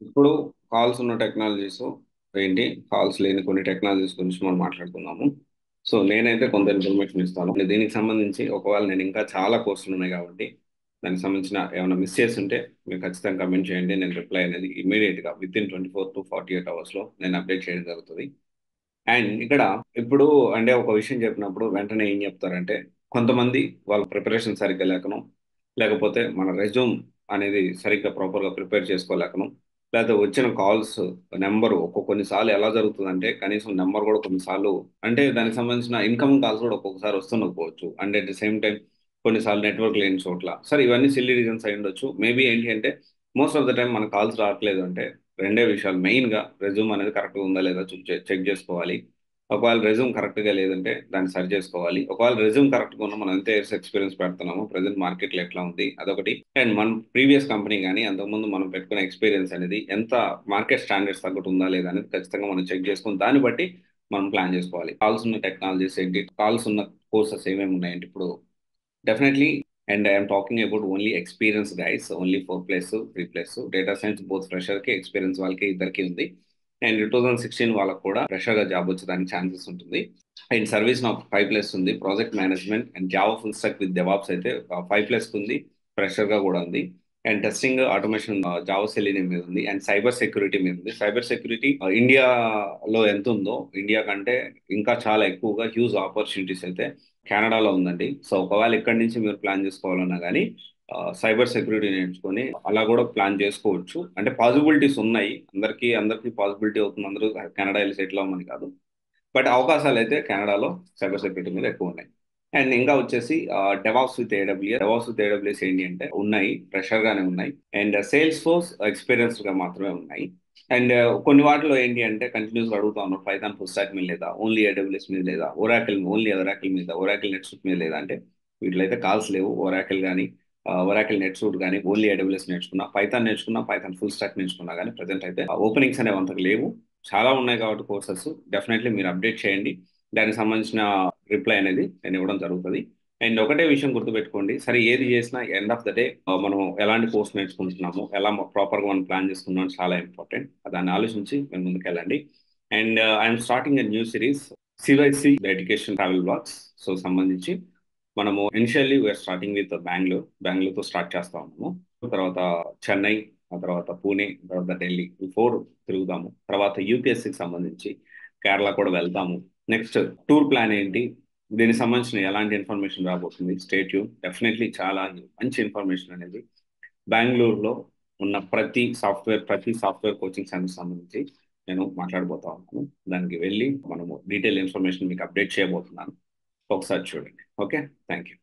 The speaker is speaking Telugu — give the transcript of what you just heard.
ఇప్పుడు కాల్స్ ఉన్న టెక్నాలజీస్ ఏంటి, కాల్స్ లేని కొన్ని టెక్నాలజీస్ గురించి మనం మాట్లాడుకుందాము. సో నేనైతే కొంత ఇన్ఫర్మేషన్ ఇస్తాను. దీనికి సంబంధించి ఒకవేళ నేను ఇంకా చాలా కోర్సులు ఉన్నాయి కాబట్టి దానికి సంబంధించిన ఏమైనా మిస్ చేసి ఉంటే మీరు ఖచ్చితంగా కమెంట్ చేయండి. నేను రిప్లై అనేది ఇమీడియట్గా విత్ ఇన్ 24 to 48 hours నేను అప్డేట్ చేయడం జరుగుతుంది. అండ్ ఇక్కడ ఇప్పుడు అంటే ఒక విషయం చెప్పినప్పుడు వెంటనే ఏం చెప్తారంటే, కొంతమంది వాళ్ళ ప్రిపరేషన్ సరిగ్గా లేకను, లేకపోతే మన రెజ్యూమ్ అనేది సరిగ్గా ప్రాపర్గా ప్రిపేర్ చేసుకోలేకను, లేకపోతే వచ్చిన కాల్స్ నెంబర్ కొన్నిసార్లు ఎలా జరుగుతుందంటే కనీసం నెంబర్ కూడా కొన్నిసార్లు అంటే దానికి సంబంధించిన ఇన్కమింగ్ కాల్స్ కూడా ఒక్కొక్కసారి వస్తుండకపోవచ్చు. And at the same time కొన్నిసార్లు నెట్వర్క్ లేని చోట్ల సరే ఇవన్నీ సిల్లీ రీజన్స్ అయి ఉండొచ్చు. మేబీ ఏంటి అంటే మోస్ట్ ఆఫ్ ద టైం మన కాల్స్ రావట్లేదు అంటే రెండే విషయాలు మెయిన్గా రెజ్యూమ్ అనేది కరెక్ట్గా ఉందా లేదా చెక్ చేసుకోవాలి. ఒకవేళ రెజ్యూమ్ కరెక్ట్గా లేదంటే దాన్ని సరి చేసుకోవాలి. ఒకవేళ రెజ్యూమ్ కరెక్ట్గా ఉన్నా మనం ఎంత ఇయర్స్ ఎక్స్పీరియన్స్ పెడుతున్నాము, ప్రజెంట్ మార్కెట్లో ఎట్లా ఉంది అదొకటి. అండ్ మన ప్రీవియస్ కంపెనీ కానీ అంతకుముందు మనం పెట్టుకున్న ఎక్స్పీరియన్స్ అనేది ఎంత మార్కెట్ స్టాండర్డ్స్ తగ్గట్టు ఉందా లేదా అనేది ఖచ్చితంగా మనం చెక్ చేసుకుని దాన్ని బట్టి మనం ప్లాన్ చేసుకోవాలి. కాల్స్ ఉన్న టెక్నాలజీస్ ఏంటి, కాల్స్ ఉన్న కోర్సెస్ ఏమేమి ఉన్నాయంటే ఇప్పుడు definitely. And I'm talking about only experience guys, only 4+3+. Data science both ఫ్రెషర్కి ఎక్స్పీరియన్స్ వాళ్ళకి ఇద్దరికి ఉంది. అండ్ 2016 వాళ్ళకి కూడా ఫ్రెషర్గా జాబ్ వచ్చేదానికి ఛాన్సెస్ ఉంటుంది. అండ్ సర్వీస్ నా 5+ ఉంది. Project management and Java full stack with devops అయితే 5+ ఉంది, ఫ్రెషర్గా కూడా ఉంది. And testing automation Java Selenium మీద ఉంది. అండ్ సైబర్ సెక్యూరిటీ మీద ఉంది. సైబర్ సెక్యూరిటీ ఇండియాలో ఎంత ఉందో ఇండియా కంటే ఇంకా చాలా ఎక్కువగా హ్యూజ్ ఆపర్చునిటీస్ అయితే కెనడాలో ఉందండి. సో ఒకవేళ ఇక్కడి నుంచి మీరు ప్లాన్ చేసుకోవాలన్నా కానీ సైబర్ సెక్యూరిటీ నేర్చుకొని అలా కూడా ప్లాన్ చేసుకోవచ్చు. అంటే పాసిబిలిటీస్ ఉన్నాయి. అందరికీ పాసిబిలిటీ అవుతుంది, అందరూ కెనడా వెళ్ళి సెటిల్ అవ్వమని కాదు. బట్ అవకాశాలు అయితే కెనడాలో సైబర్ సెక్యూరిటీ మీద ఎక్కువ ఉన్నాయి. అండ్ ఇంకా వచ్చేసి డెవాప్స్ విత్ ఏడబ్ల్యూఎస్ ఏంటి అంటే ఉన్నాయి, ప్రెషర్ గానే ఉన్నాయి. అండ్ సేల్స్ ఫోర్స్ ఎక్స్పీరియన్స్డ్ గా మాత్రమే ఉన్నాయి. అండ్ కొన్ని వాటిలో ఏంటి అంటే కంటిన్యూస్ అడుగుతా ఉన్నారు, పైథాన్ ఫుల్ స్టాక్ మీద లేదా, ఓన్లీ ఏడబ్ల్యూఎస్ మీద లేదా, ఓరాకిల్ మీద, ఓరాకిల్ నెట్ సూట్ మీద లేదా అంటే వీటిలో అయితే కాల్స్ లేవు. ఓరాకిల్ కానీ ఒరాకిల్ నెట్ సూట్ కానీ ఓన్లీ ఏడబ్ల్యూఎస్ నేర్చుకున్నా, పైథాన్ నేర్చుకున్నా, పైథాన్ ఫుల్ స్టాక్ నేర్చుకున్నా కానీ ప్రజెంట్ అయితే ఓపెనింగ్స్ అనేవి అంతకు లేవు. చాలా ఉన్నాయి కాబట్టి కోర్సెస్ డెఫినెట్లీ మీరు అప్డేట్ చేయండి. దానికి సంబంధించిన రిప్లై అనేది నేను ఇవ్వడం జరుగుతుంది. అండ్ ఒకటే విషయం గుర్తుపెట్టుకోండి, సరే ఏది చేసినా ఎండ్ ఆఫ్ ద డే మనం ఎలాంటి కోర్స్ నేర్చుకుంటున్నాము, ఎలా ప్రాపర్గా మనం ప్లాన్ చేసుకున్నాం చాలా ఇంపార్టెంట్. దాన్ని ఆలోచించి మేము ముందుకెళ్ళండి. And I'm starting a new series, CYC education travel blogs. So సంబంధించి మనము ఇనిషియల్లీ వీఆర్ స్టార్టింగ్ విత్ బెంగళూరుతో స్టార్ట్ చేస్తా ఉన్నాము. తర్వాత చెన్నై, ఆ తర్వాత పూణే, తర్వాత ఢిల్లీ, ఈ 4 తిరుగుదాము. తర్వాత యూపీఎస్సీకి సంబంధించి కేరళ కూడా వెళ్తాము. నెక్స్ట్ టూర్ ప్లాన్ ఏంటి, దీనికి సంబంధించిన ఎలాంటి ఇన్ఫర్మేషన్ రాబోతుంది, స్టేట్ యూ డెఫినెట్లీ చాలా మంచి ఇన్ఫర్మేషన్ అనేది బెంగళూరులో ఉన్న ప్రతి సాఫ్ట్వేర్ కోచింగ్ సెంటర్ సంబంధించి నేను మాట్లాడబోతా ఉన్నాను. దానికి వెళ్ళి మనము డీటెయిల్ ఇన్ఫర్మేషన్ మీకు అప్డేట్ చేయబోతున్నాను. ఒకసారి చూడండి. Okay, thank you.